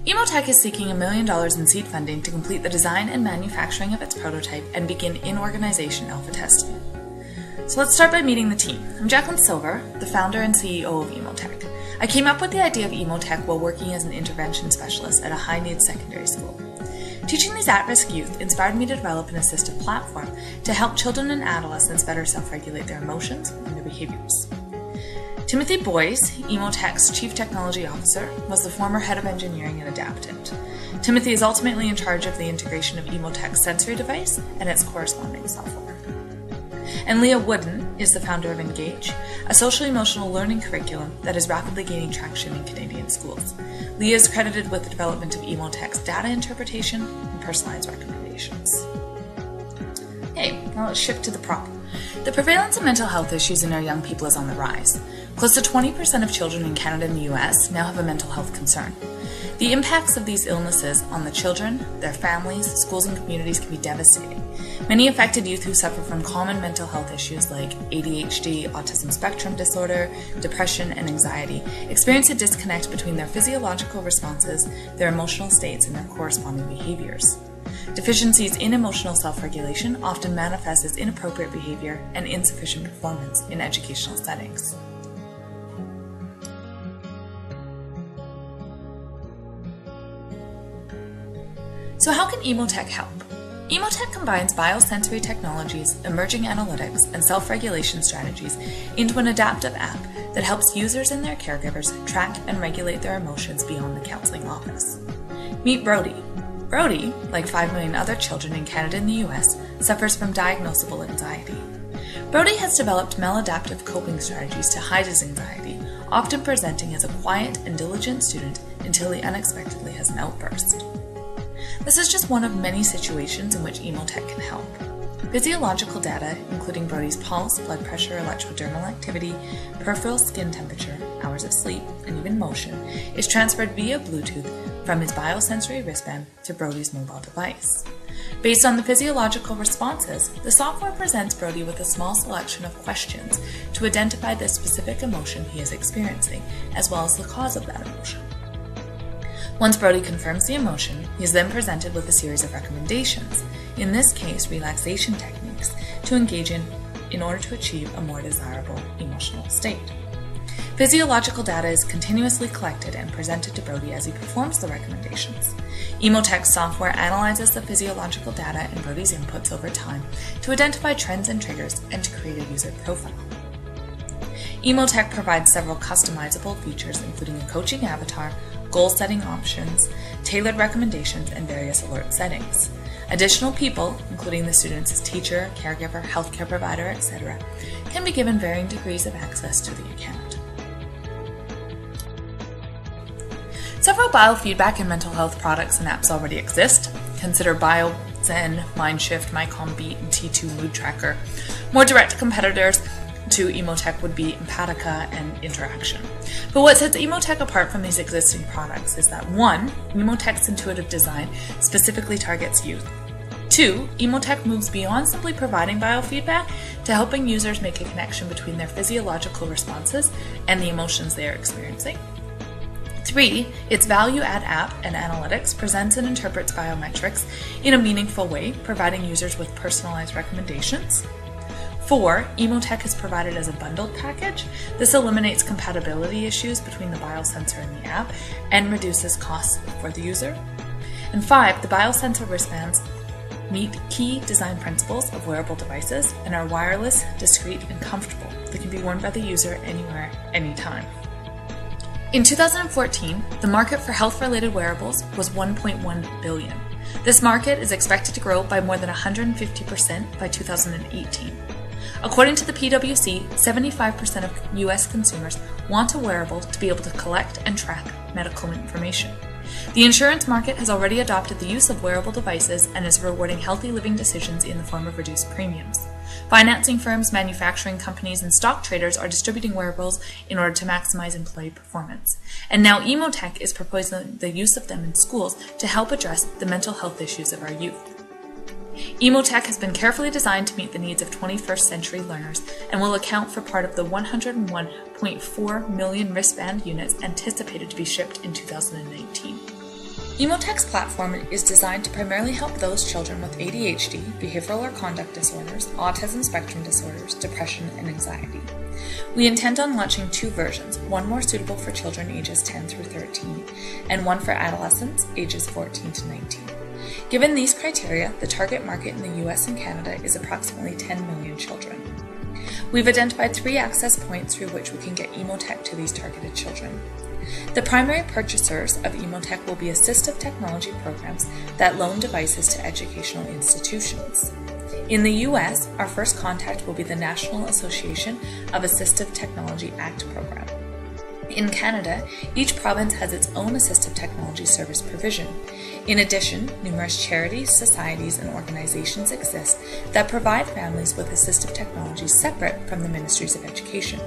Emo Tech is seeking $1 million in seed funding to complete the design and manufacturing of its prototype and begin in-organization alpha testing. So let's start by meeting the team. I'm Jacqueline Silver, the founder and CEO of Emo Tech. I came up with the idea of Emo Tech while working as an intervention specialist at a high-needs secondary school. Teaching these at-risk youth inspired me to develop an assistive platform to help children and adolescents better self-regulate their emotions and their behaviors. Timothy Boyce, Emo Tech's Chief Technology Officer, was the former head of engineering at Adaptant. Timothy is ultimately in charge of the integration of Emo Tech's sensory device and its corresponding software. And Leah Wooden is the founder of Engage, a social-emotional learning curriculum that is rapidly gaining traction in Canadian schools. Leah is credited with the development of Emo Tech's data interpretation and personalized recommendations. Okay, now let's shift to the problem. The prevalence of mental health issues in our young people is on the rise. Close to 20% of children in Canada and the US now have a mental health concern. The impacts of these illnesses on the children, their families, schools, and communities can be devastating. Many affected youth who suffer from common mental health issues like ADHD, autism spectrum disorder, depression, and anxiety experience a disconnect between their physiological responses, their emotional states, and their corresponding behaviors. Deficiencies in emotional self-regulation often manifest as inappropriate behavior and insufficient performance in educational settings. So how can Emo Tech help? Emo Tech combines biosensory technologies, emerging analytics, and self-regulation strategies into an adaptive app that helps users and their caregivers track and regulate their emotions beyond the counseling office. Meet Brody. Brody, like 5 million other children in Canada and the US, suffers from diagnosable anxiety. Brody has developed maladaptive coping strategies to hide his anxiety, often presenting as a quiet and diligent student until he unexpectedly has an outburst. This is just one of many situations in which Emo Tech can help. Physiological data, including Brody's pulse, blood pressure, electrodermal activity, peripheral skin temperature, hours of sleep, and even motion, is transferred via Bluetooth from his biosensory wristband to Brody's mobile device. Based on the physiological responses, the software presents Brody with a small selection of questions to identify the specific emotion he is experiencing, as well as the cause of that emotion. Once Brody confirms the emotion, he is then presented with a series of recommendations, in this case relaxation techniques, to engage in order to achieve a more desirable emotional state. Physiological data is continuously collected and presented to Brody as he performs the recommendations. Emo Tech's software analyzes the physiological data and Brody's inputs over time to identify trends and triggers and to create a user profile. Emo Tech provides several customizable features including a coaching avatar, goal-setting options, tailored recommendations, and various alert settings. Additional people, including the student's teacher, caregiver, healthcare provider, etc., can be given varying degrees of access to the account. Several biofeedback and mental health products and apps already exist. Consider BioZen, MindShift, MyCalmBeat, and T2 Mood Tracker. More direct competitors to Emo Tech would be Empatica and Interaction. But what sets Emo Tech apart from these existing products is that 1. Emo Tech's intuitive design specifically targets youth. 2. Emo Tech moves beyond simply providing biofeedback to helping users make a connection between their physiological responses and the emotions they are experiencing. 3. Its value-add app and analytics presents and interprets biometrics in a meaningful way, providing users with personalized recommendations. 4. Emo Tech is provided as a bundled package. This eliminates compatibility issues between the biosensor and the app and reduces costs for the user. And 5. The biosensor wristbands meet key design principles of wearable devices and are wireless, discreet, and comfortable. They can be worn by the user anywhere, anytime. In 2014, the market for health-related wearables was $1.1 billion. This market is expected to grow by more than 150% by 2018. According to the PwC, 75% of US consumers want a wearable to be able to collect and track medical information. The insurance market has already adopted the use of wearable devices and is rewarding healthy living decisions in the form of reduced premiums. Financing firms, manufacturing companies, and stock traders are distributing wearables in order to maximize employee performance. And now Emo Tech is proposing the use of them in schools to help address the mental health issues of our youth. Emo Tech has been carefully designed to meet the needs of 21st century learners and will account for part of the 101.4 million wristband units anticipated to be shipped in 2019. EmoTech's platform is designed to primarily help those children with ADHD, behavioral or conduct disorders, autism spectrum disorders, depression, and anxiety. We intend on launching 2 versions, one more suitable for children ages 10 through 13, and one for adolescents ages 14 to 19. Given these criteria, the target market in the US and Canada is approximately 10 million children. We've identified 3 access points through which we can get EmoTech to these targeted children. The primary purchasers of EmoTech will be assistive technology programs that loan devices to educational institutions. In the US, our first contact will be the National Association of Assistive Technology Act program. In Canada, each province has its own assistive technology service provision. In addition, numerous charities, societies, and organizations exist that provide families with assistive technology separate from the Ministries of Education.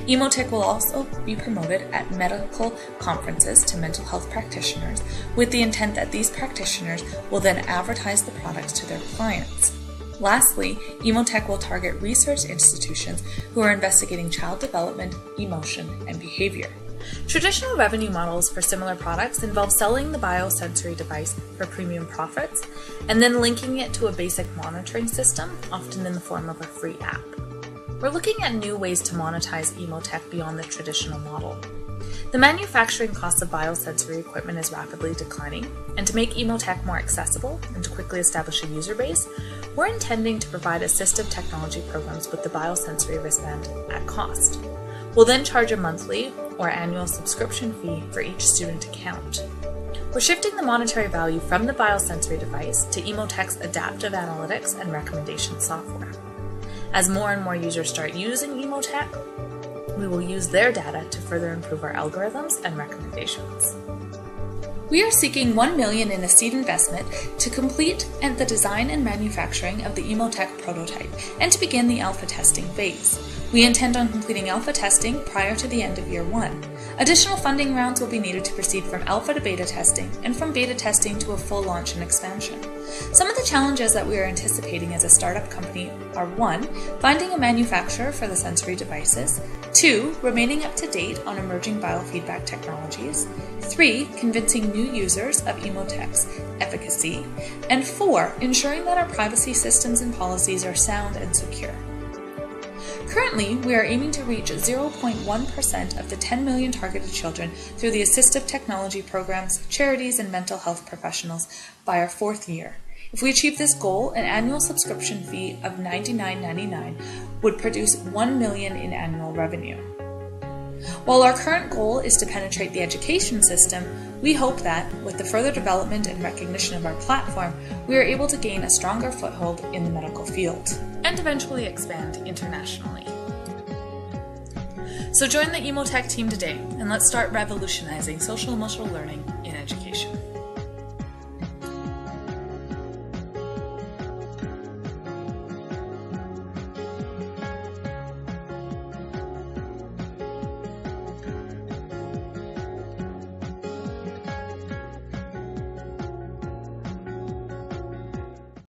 EmoTech will also be promoted at medical conferences to mental health practitioners with the intent that these practitioners will then advertise the products to their clients. Lastly, EmoTech will target research institutions who are investigating child development, emotion, and behavior. Traditional revenue models for similar products involve selling the biosensory device for premium profits and then linking it to a basic monitoring system, often in the form of a free app. We're looking at new ways to monetize EmoTech beyond the traditional model. The manufacturing cost of biosensory equipment is rapidly declining, and to make EmoTech more accessible and to quickly establish a user base, we're intending to provide assistive technology programs with the biosensory wristband at cost. We'll then charge a monthly or annual subscription fee for each student account. We're shifting the monetary value from the biosensory device to EmoTech's adaptive analytics and recommendation software. As more and more users start using EmoTech, we will use their data to further improve our algorithms and recommendations. We are seeking $1 million in a seed investment to complete the design and manufacturing of the EmoTech prototype and to begin the alpha testing phase. We intend on completing alpha testing prior to the end of year 1. Additional funding rounds will be needed to proceed from alpha to beta testing and from beta testing to a full launch and expansion. Some of the challenges that we are anticipating as a startup company are 1. Finding a manufacturer for the sensory devices, 2. Remaining up to date on emerging biofeedback technologies, 3. Convincing new users of EmoTech's efficacy, and 4. Ensuring that our privacy systems and policies are sound and secure. Currently, we are aiming to reach 0.1% of the 10 million targeted children through the assistive technology programs, charities, and mental health professionals by our 4th year. If we achieve this goal, an annual subscription fee of $99.99 would produce $1 million in annual revenue. While our current goal is to penetrate the education system, we hope that, with the further development and recognition of our platform, we are able to gain a stronger foothold in the medical field and eventually expand internationally. So join the EmoTech team today and let's start revolutionizing social-emotional learning in education.